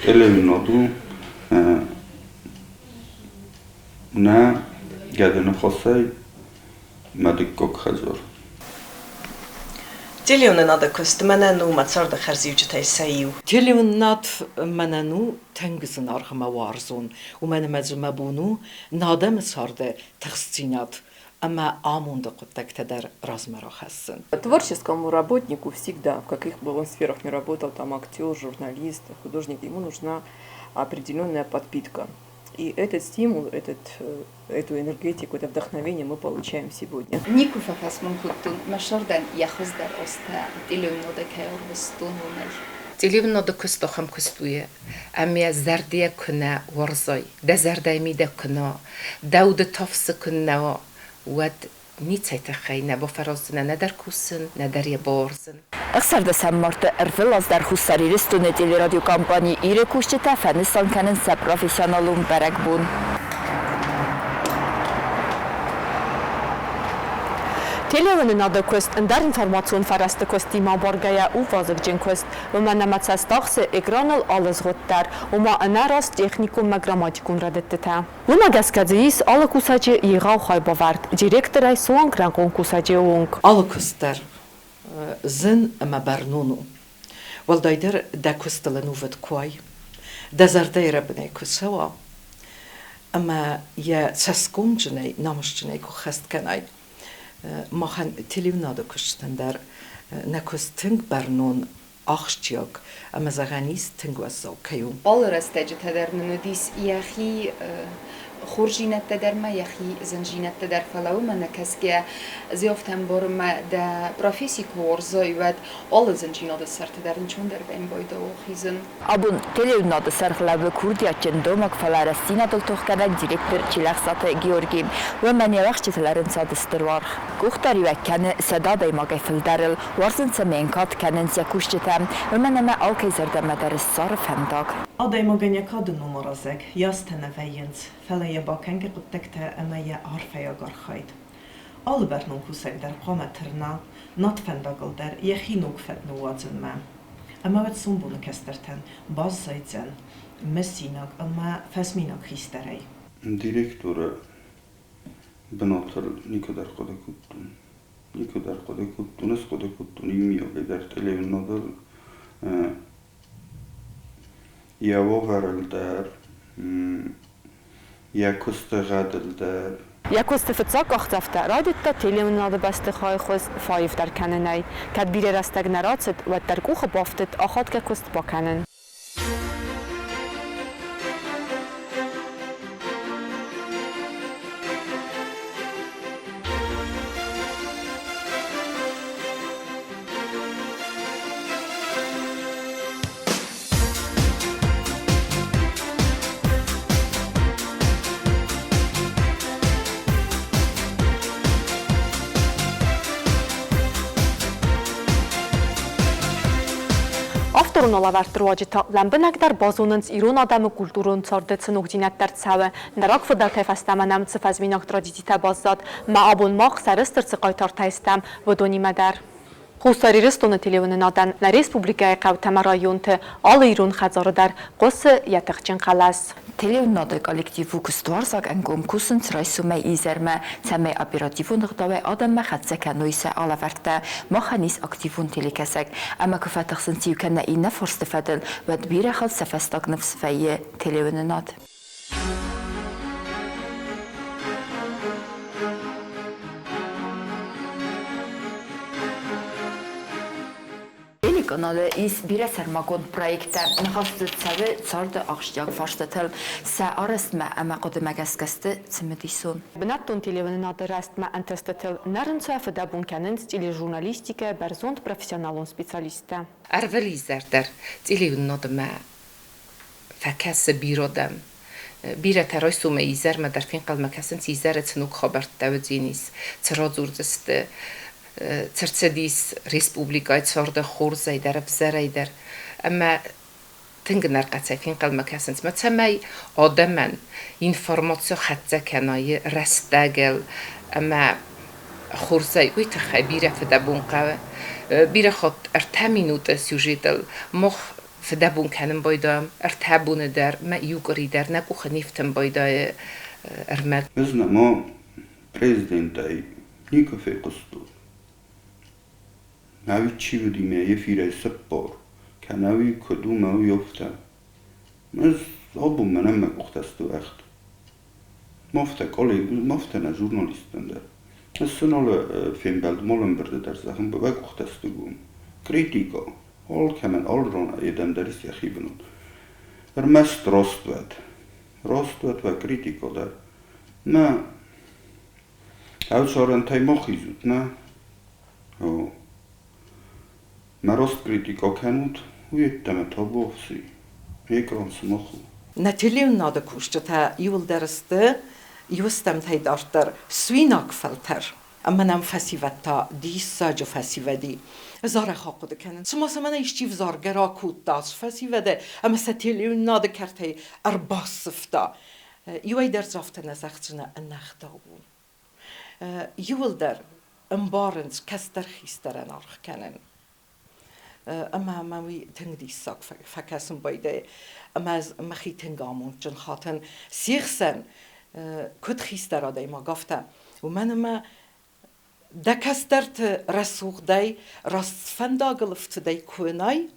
Televinodul na gadını xosay madikok xazor. Televizyonda köst menenu matsarda xərziyucutay sayu. Televizyonda menenu tengizin arxama varzun. U men mezmebunu nadem sarda тахсцинят, ama амунда коттектедер размерохессен. Творческому работнику всегда, в каких бы он сферах не работал, там актер, журналист, художник, ему нужна определенная подпитка. И этот стимул, эту энергетику, это вдохновение мы получаем сегодня. Нику фахасмун куттун машардан яхыздар оста телевизионда кайорвстун умер. Телевизионда кустохам кустуе, амия зардия куна ворзой, да зардайми да куна, дауд тафс куна, вад ницайта خینا با فرازن ندر کوسن ندر یبارزن. اکثر دستم مرد ارفل از در خستری رستون تیلی رادیو کمپانی ایره کوشته فنستان کنن سب پروفسیونالون برگ بون. Televizyonda köst der information faraste kostima borgaya u vazıgcın köst ve menemetsas taxsı ekranal alız gottar uma anaras texnikum ve gramatikun radettete. Bu magaskadzis ala kusacı yığav haybavart direktoray soğan krankon kusacı ong. Ala kustar zin ama bernunu. Valdayder da kustalanu vet kuay. Da zardayra bnay kusawa. Ama ya saskumcnay namşcnay ku khast kanay. Machen televizyonda kuştender nekosting bernon axtjak ama zaganis tingwazzo kayum. All restecet heder nudis yahi خورجینت در ما یخی زنجینت در فلاو من کسکه زیافتم برم دا پروفسی کورزای ود all زنجینات سرت درن چون در بین باید و خیزن. Abun televizyonda serhlabı Kurdiyaçın domak Falastina doltoğkadan direktör Çilaqsat Georgi ve meniyakçıların sadistır var. Kuhtari ve kendi sedaday magafildaril varsın semenkat kendi zekuşçıtam ve meneme alkayzerda madaris sarf hendak. Aday maganya kadın numarazek yastene veyens feleye bakenge kuttekte emeye arfeya garxayd. Albernon kusek der qametrna natfendagıl der yexinuk fetnu wadzın ma. Ama vet sumbunu kesterten bazzaytzen messinak ama fesminak histerey. Direktora banatar nikadar qoda kuttun. Nikadar qoda kuttunus qoda kuttun imiyo der televizyonda Yavo varil der, yakuste gadil der. Yakuste fıtsak axtafta radyoda televizyonda beste xayxoz fayif der kanenay. Kad bire rastag naratset ve der kuxa baftet axat ke kust bakanen. Авторун олавартырваджита лэмбэнагдар базунынц ирун адамы культурун цордэцэн угдинаттар цавэ нарак фыдалтай фастаманам цыфазминок традитита баззад маабун мах сарыстыр цыкайтар тайстам вдонимадар. Хустари рестона телевизиондан на республикай Қавтама районты алы ирун хазарыдар қосы ятықчын қалас. Televizyonda kollektivu kustvarsak engum kusun sıraysume izerme seme operativu nıqdavay adamma xatsaka noysa alavertte mahanis aktivun telikesek ama küfataxsın siyukenne inne forstifadil ve dbire xal sefestak nefsfeyi televizyonat. Kanalı is bir sermagon proyekte nahastet savi sardı axşak farştatel sa arasma ama qodma gaskastı simedison. Benattun televizyonda rastma antestatel narın safda bunkanen stili jurnalistika berzont profesyonalon specialista. Arveli zerder televizyonda ma fakas birodam. Bire teraysume izerme der fin qalmakasen izeret nuk xabart davdzinis. Tsrazurdest Cercedis Respublika'yı çorda xorzay der bzeray der. Ama tıngınar qatsayfin qalmakasınız. Matsamay adamın informasyon xatza kanayı rastagel ama xorzay uyta xabire feda bunqa bire xot erta minuta süjetel mox فدابون كانن بايدا ارتابون در ما يوغري در نكو خنيفتن بايدا ارمك بزنا ما prezidentay niko fe qostu. Navi چی بودیم یه فیره سپار که نوی کدوم او یفته مز آبو منم مقتست وقت مفته کالی مفته نه ژورنالیستن در السنال فیلم بلد مالم برده در زخم به وقتست گوم کریتیکا حال که من آل ران ایدن دریست یخی بنود مست راست و کریتیکا در ما او شارن تای ما خیزود نه ما راست کریتیکا کنود و یتمه تا بافسی یک رانس ما خود نتیلیون ناده کشته تا یول درسته یوستم تای دارتر سویناک فلتر اما نم فسیوت تا دی ساجو فسیودی زاره خاقوده کنن سما سمانه ایشتیو زارگرا کود داس فسیوده اما ستیلیون ناده کرده ارباس سفتا یوی در زافته نزاختنه انختا بود یول در امبارنز کستر خیسترن آرخ کنن اما ماوی تنگدی ساق فکاسم بایده اما از مخی تنگامون چون خاطن سیخسن کد خیستر آده ما گفته و من اما دکسترت رسوخ دی راست فنداگلفت دی کنای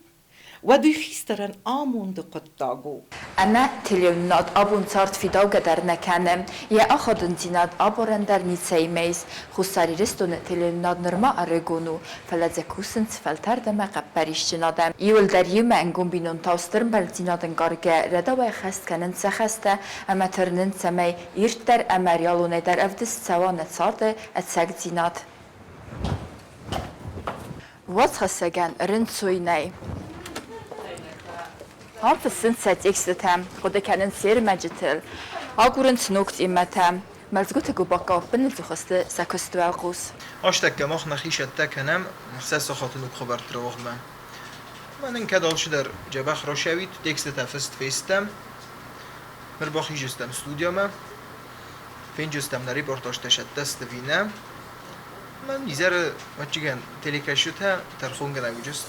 و دوی خیسترن آموند قد داگو أنا تليونات أبون صارت في دوجة در نكانم يا أخذن زينات أبورن در نيتسي ميز خساري رستون تليونات نرما أرجونو فلازكوسن فلتر دم قبريش جنادم يول در يوم أنجم بينون تاسترن بالزينات قارجة ردا خست كنن سخسته أما ترنن سمي يرتر أمريالون در أفدس سوان صارت أتساق زينات واتخسجن رنسويناي Harf sind seit exterem oder kennen sehr magitel. Agurn snokt immatam. Malzgute gubaka bin zu khoste sakostuagus. اشتك مخ نخيش التكنم محسس خاطر خبر تروح من ان كدال شدر جبخ روشويت تكست تفست فيستم مرباخي جستم استوديو ما فين جستم نري بورتاج تشتست فينا من يزر وچگن تليكاشوتا ترخون گنا جست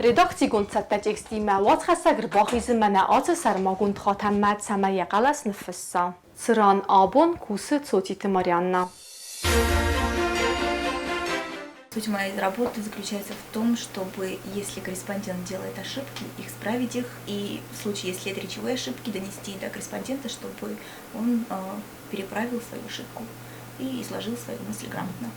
редакци гонцатта тексти мават хасагр бахизм мана аца сармагун хатам мад самая галас нфисса сран абон кусы цотит Марианна. Суть моей работы заключается в том, чтобы, если корреспондент делает ошибки, их исправить их, и в случае, если это речевые ошибки, донести до корреспондента, чтобы он переправил свою ошибку и изложил свою мысль грамотно.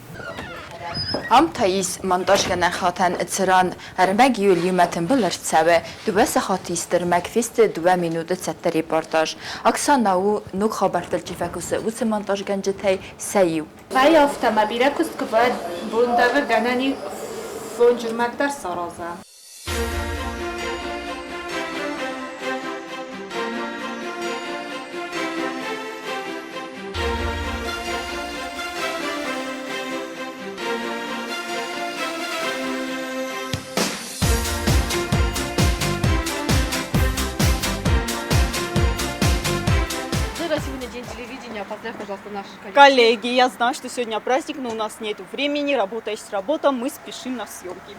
هم تاییز منتاج کنن خاطن اتران هرمگ یولیومتن بلرت سبه دوباره خاطیست در مکفیست دو مینوت ست ریپورتاج اکسان او نوک خبرتل چیفکوس وس منتاج گنجته سیو. وای آفتم بیرکست که باید بوندار گنانی فونجرمت در سرازه. Коллеги, я знаю, что сегодня праздник, но у нас нет времени, работа есть работа, мы спешим на съемки.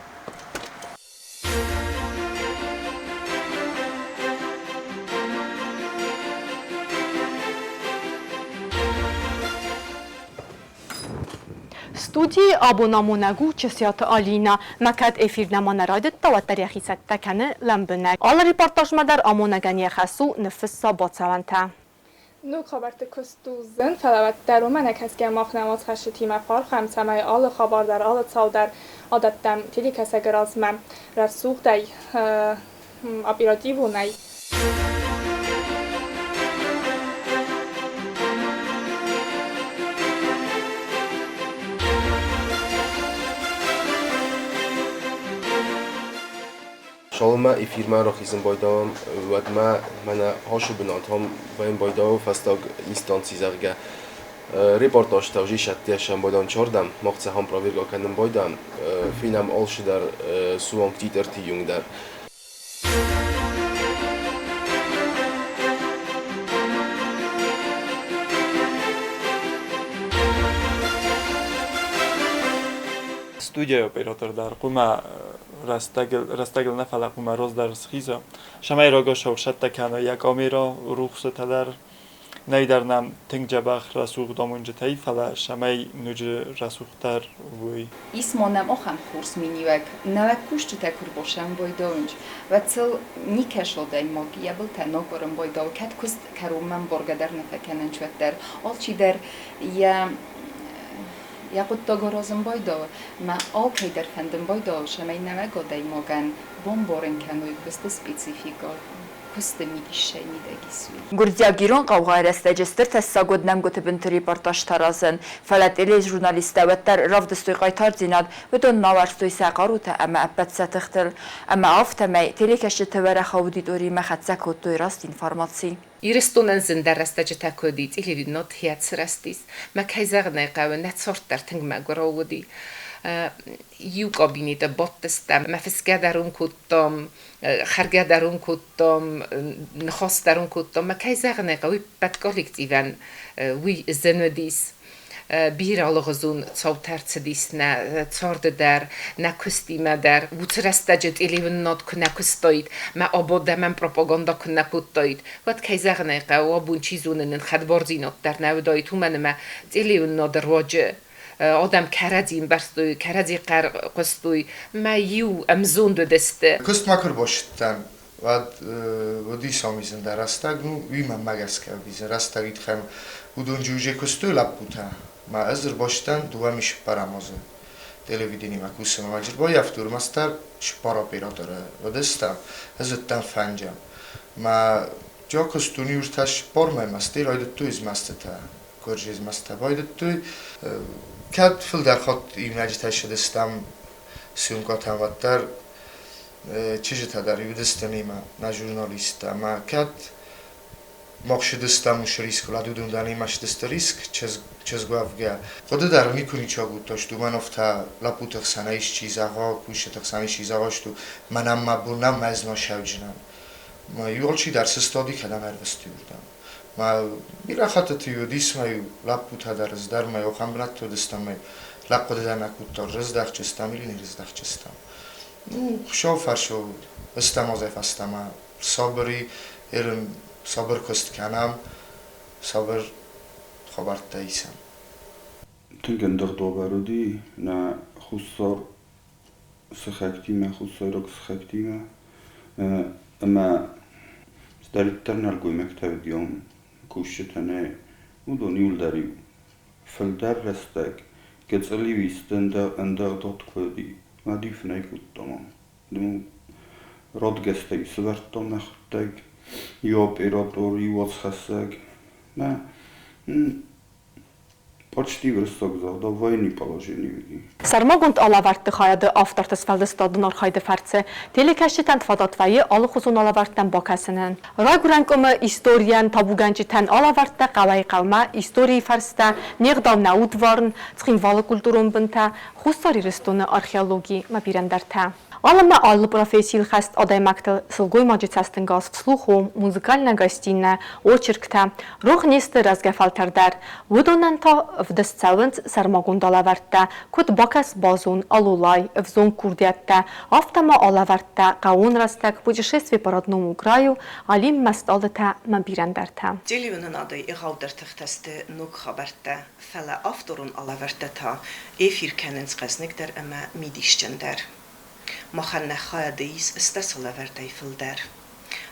студии абонамонагу чесят Алина макад эфир наманарайдет таваттар яхисат таканы ламбнак ал репортаж мадар амонаган яхасу нфисса бацаванта نوک خبرت کستوزن فلوت در اومنک هست که ماخ نماز خشت تیم فار خمسمه آل خبر در آل تصاو در عادتم تیلی کسا گرازمم رسوخ دی اپیراتیو نی شالما ایفیرما رو خیزم بایدام و من هاشو بناتم و این بایدام فستاگ اینستانسی زرگه reportaj tavži šattiešām boidām čordam, mohtsaham pravirgā kanam boidām, finam olši dar suang tītar tījung dar. Studia operator dar quma rastagil nafala quma roz dar schizo. Shamay rogo shawshatta kana yak amira rukhsat dar Nejdarnám tengjabach rasuq domunja taifala shamay nuj rasuqtar vuy. Ismonam ocham kurs miniwek, nawet kuszczyte kurbosem bojdonj. Vecel nikesodej mogi, ja byl ten ogorom bojdol, ket kust karumam borgader nefekenen čvetter. Olčider ja pod togorozem bojdol, ma okejder fendem bojdol, shamay nevegodej mogan bomborenkanuj kuste specifiko. Gurdya Giron qavğa rəstəcəstir təssagod nəm götübüntü reportaj tarazın. Fələt elə jurnalistəvətlər ravdıstoy qaytar zinad və don navarstoy səqaruta əmə əbbət sətixtil. Əmə aftəməy telekəşi təvərə xavdidori məxətsək hoddoy rast informasi. Iristonun zindar rastacıta kodit, ili not hiyats rastis. Məkayzağına qavı net sortlar tıngmə qoravudi. Ju kabinete bottestem, mefiskedarun kuttom, xargadarun kuttom, nxostarun kuttom, ma kajzagnek a üppet kollektíven új zenödis, bíralogozun cautercedisne, cordeder, neküsztimeder, vucresztegyet élévennod neküsztoit, ma abodemen propaganda nekuttoit, vad kajzagnek a abuncsizunenen xadborzinot ter nevdait, humeneme élévennod roge, آدم کردیم برستوی کردی قصدوی ما یو امزون دو دسته کست مکر باشتن و دیسامیزن در رستگ نو ویمن مگسکه بیزن رستگید خم و دونجوجه کستوی لب بوده ما ازر باشتن دومیش برامازه تلویدینی ما کوسه ما مجر با یفتور مستر شپارا پیرا داره و دستم ازتن فنجم ما جا کستونی ورتش بارمه مستی رایدت تویز مسته تا کرجیز مسته بایدت توی Kad fil der xat imnəcitə şidistam siyumqatan vattar çijita der yudistamima na jurnalista ma kad maqşidistam risk la dudundan imashidist risk çezgavga xod der nikuni çagut taştu manofta laputx sanaish çizağa kuşetx sanaish çizağa ştu manam mabunam mazno şavjinam ma yolçi der stadi kadam ervestiyurdam ما میره خاطر یودیس میو لپوت هدرز در میو خمرت تو دستم میو لپود در نکوت رز دخ چستم میلی نیرز دخ چستم نو شو فرشو استمازه فستم صبری ایرم صبر کست کنم صبر خبرت تایسم تنگن دغ دوبارودی نه خصار سخاکتیمه خصار رک سخاکتیمه اما داریترن الگوی مکتب دیام کوشتنه ودونیول داری فلدر رستگ گذلی ویستن اندر داد کودی مدیف نیکود تمام دم راد گستی سوارتم نخطگ یا پیراتور یوز خسگ نه Почти връсток да военни положения види. Сармагунд алавартты хаяды авторты сфалдыстадын архайды фарцы, телекәшітен тфадатвайы алы хузун алаварттан бакасынын. Райгурангымы историан табуганчитен алавартта қалай қалма, истории фарста, неғдав науд варн, цхинвалы культурун бінта, хустари рыстоны археологии мабирендарта. Алама аллы профессийл хаст адаймактыл сылгой маджицастын газ вслухом, музыкальная гостиная, очеркта, рух несты разгафалтардар. Вудонан та вдас цавынц сармагунд алавартта, куд бакас базун алулай, взон курдиатта, автома алавартта, каун растак, путешествие по родному краю, алим масталыта мабирендарта. Деливнын ады игаударттыхтасты нук хабарта, фала авторун алавартта та, эфир кененс қасниктер ама мидишчендер. Маханна хаядис стасала вертай филдер.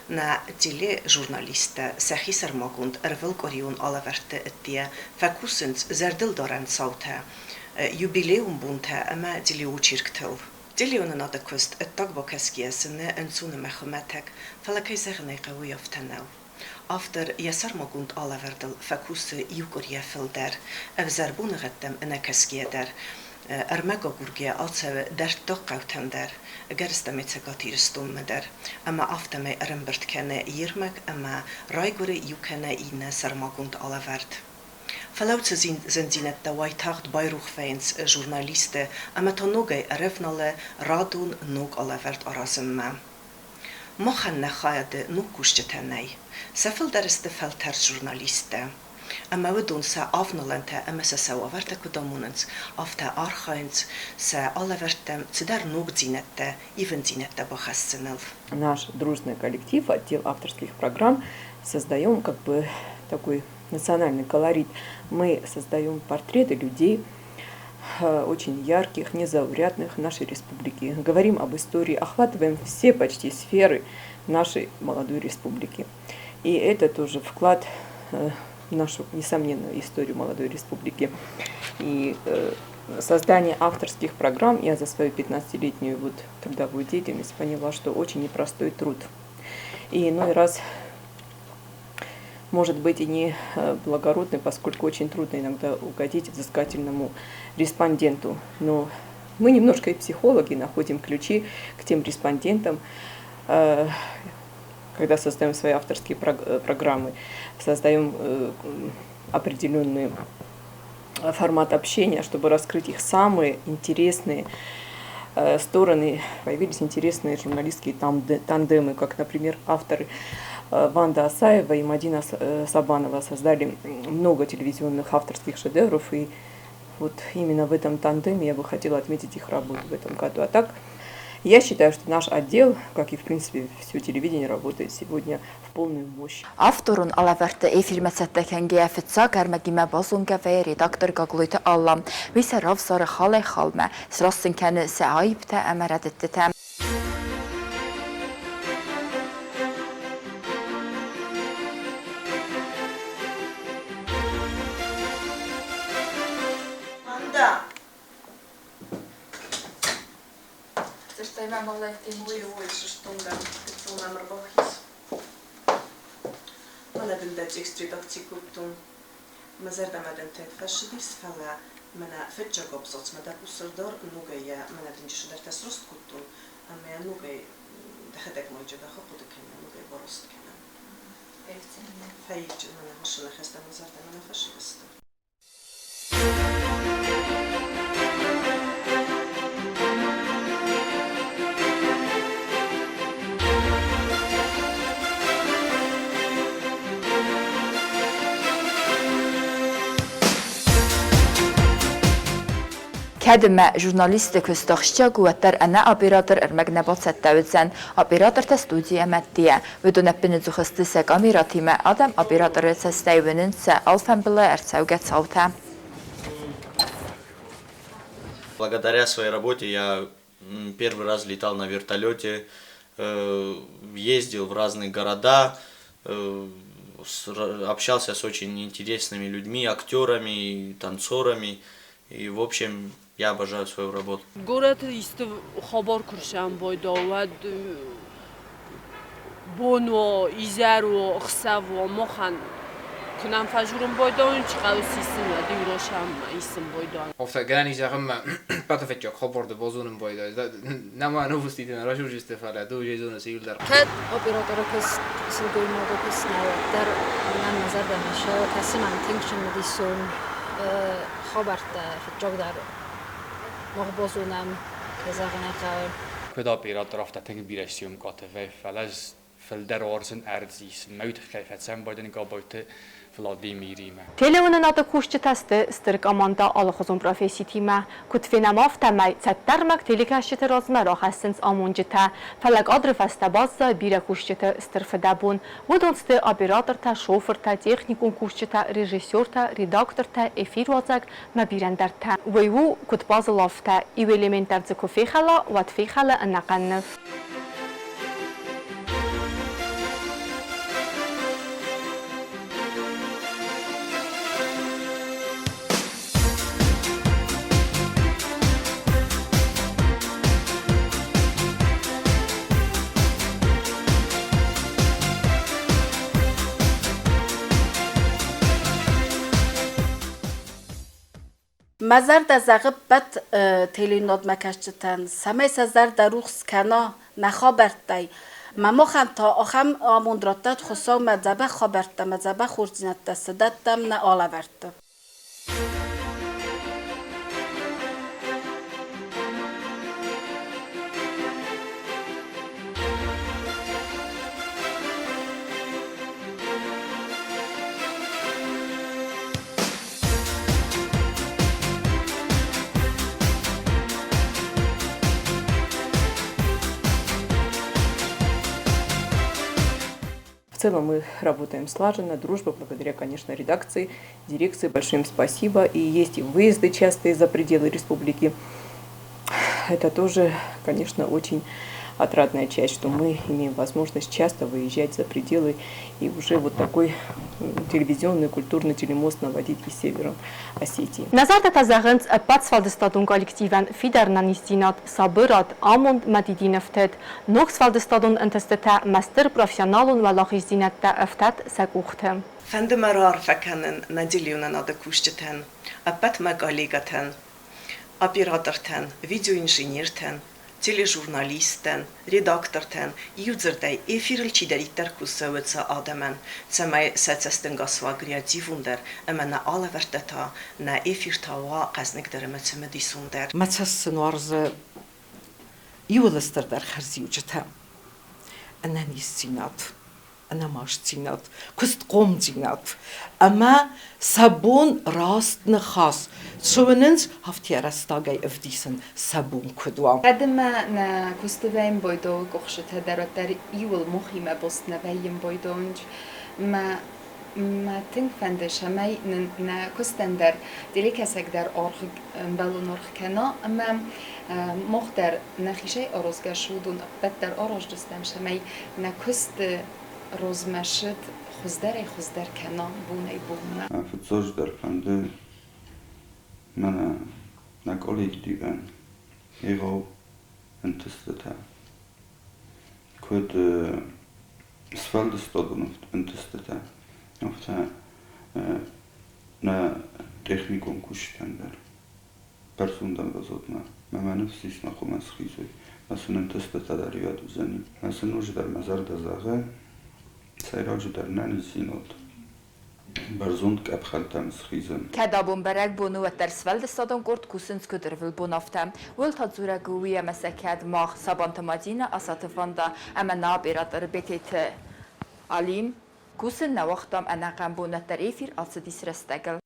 На теле журналиста Сахи Сармагунд рвел корион алаверте эттия факусенц зардил доран саута юбилеум бунта ама теле учирктел. Телеонын ады көст эттак бакаскиясыны энсуны махметек фалакайзагны кавы яфтанау. Автор Ясармагунд алавердил факусы юкория филдер. Эвзарбуны гаттам энакаскиядер. Ermega gurgia alce der tokkautender, gerstamice gatirstummeder, ama aftame erembert kenne irmek, ama raigure jukene ine sermagund alevert. Verlautse sind sie net der Waitacht Beiruchveins Journaliste, ama tonoge erefnale radun nog alevert arasemme. Mochen nechajade nog kustetenei, sefel der is de felter journaliste. Ama wedon se afnalente ama se sauaverte kudamunens, afte archains se allevertem цедер nog zinette, even zinette бахассенел. Наш дружный коллектив, отдел авторских программ, создаем как бы такой национальный колорит. Мы создаем портреты людей, очень ярких, незаурядных нашей республики. Говорим об истории, охватываем все почти сферы нашей молодой республики. И это тоже вклад в нашу несомненную историю молодой республики. И создание авторских программ я за свою 15-летнюю трудовую деятельность поняла, что очень непростой труд. И иной раз может быть и не благородный, поскольку очень трудно иногда угодить взыскательному респонденту. Но мы немножко и психологи, находим ключи к тем респондентам, когда создаем свои авторские программы, создаем определенный формат общения, чтобы раскрыть их самые интересные стороны. Появились интересные журналистские тандемы, как, например, авторы Ванда Асаева и Мадина Сабанова создали много телевизионных авторских шедевров, и вот именно в этом тандеме я бы хотела отметить их работу в этом году. А так, я считаю, что наш отдел, как и в принципе все телевидение, работает сегодня в полную мощь. Авторун алаверте эфирмесеттекен гефетса кермегиме базунга ve redaktor gagloyta allam. Vise ravsarı halay halme. Sırasın keni se ayıpte emeredettete. Mam ale tym mój sztunga, co nam robić. Mana bildet ekstridakcji kultun. Mazerda madente tfashidis fala mana fetjagop sots mada usrdor nugaye mana dinjish der tasrust kultun. Ama nugay dakhadek mojaba khopuduk nugay borost kana. Fayj mana hashna khasta mazerda mana fashidis. Kədimə jurnalist köstəxşə qüvvətlər ənə operator ərməqnəbat səttəvizən operator tə studiya məddiyə və dönəppini cüxüstü sə kameratimə adam operatoru səstəyvinin sə alfənbilə ərçəvgət savtə. Благодаря своей работе я первый раз летал на вертолете, ездил в разные города, общался с очень интересными людьми, актерами, танцорами. И в общем, я обожаю свою работу. Город ist خبر کرشم باید بونو ایزرو خسو مخن کنم فجورم باید اون چقدر سیستم دیروشم ایستم باید. Ofta gani zagam pata fetjak خبر ده بازونم باید. نما نفوس دیدن راشو جست فعلا دو جیزون سیل در. کد operator کس سیدوی ماده کس نه در من نظر دانشه کسی من تینکشن میدیسون خبرت فجاق در مغبازونم زغنه قول. كده operator ofta tänker birasium KTV فلاز فلدر orsen ärdzis möjlighet sen baden gabote Vladimir. Telefonun adı kuşçu testi stırk amanda alıxuzun profesitime kutfinamaf temay çətlərmək telekaşçıtı razmə raxəssins amuncıta fələk adrı fəstə bazza birə kuşçıtı stırfədəbun vudonstı operatorta, şoferta, texnikun kuşçıta, rejissyorta, redaktorta, efir vazak məbirəndərtə vəyu kutbazı lafta iv elementlərcı kufeyxəla və tfeyxəla ənəqənnif. مزار در زغب بد تلینات مکشتن سمای سزار در روخ کنا نخابرتای مماخم تا آخم آموندراتت خصوصا مذبح خابرت مذبح خورزینت دستدت دم نه آلورت. В целом мы работаем слаженно, дружба, благодаря, конечно, редакции, дирекции. Большое им спасибо. И есть и выезды частые за пределы республики. Это тоже, конечно, очень отрадная часть, что мы имеем возможность часто выезжать за пределы и уже вот такой телевизионный, культурный телемост наводить из Северной Осетии. نظرت تزغنت پاتسفالدستادون کالکتیون فیدرنانیستینات صابرات آموند مدیدین افتاد نوکسفالدستادون انتستتا مستر پروفیشنالون و لاخیزدینت تا افتاد سکوختم. فندمرار فکنن ندیلیونن آدکوشتن اپت مقالیگتن оператортен, видеоинженертен, тележурналистен, редактортен, юзердей эфирилчидеритер кусовыца адамен, цемай сецестенгасва креативундер, эмена алавертета, на эфиртава казникдеремецемедисундер. متسنوارز يولستر در خرزيوجتا أنا نيستينات أنا ماشتينات كست قومتينات أما سبون راست نخاص شوننز هفتي رستاجي افديسن سبون كدوا قدم نا كستوين بويدو قخشت هدرتر يول مخيمة بس نبيم بويدونج ما تنفندش همي نا كستندر دلی کسک در آرخ بالون آرخ کنا اما مختر نخیشه آرزگاه شودون بد در آرش دستم شمی نا کست روزمشت خزدر کنا بونه بونه. فتزوج در فنده من نکالیک دیگن ایگو انتستتا کد سفالدستادون انتستتا افتا نه تکنیکون کشتن در پرسوندن بزودنا ما نفسیش نخو مسخیزوی مثلا انتستتا در یاد وزنیم مثلا نوش در مزار دزاغه سیراج در ننیسینود برزوند که ابخلتم سخیزم. کدابون برگ بونو و ترسفل دستادم کرد کوسنس کدرول بونافتم. ولت هات زورا گویه مسکت ماخ سبانت مدینه اساتفاندا اما نابیرات ربیتیت علیم کوسن نوختم انا قم بونه تریفیر آسدیس رستگل.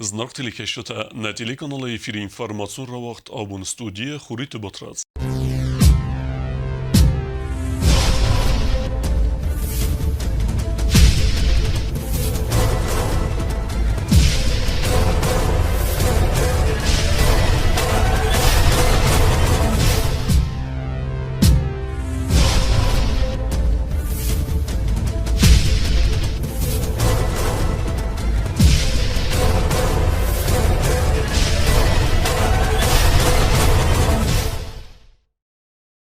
Знак телекешета на телеканале эфир информацион равахт абун студия Хурит Ботраз.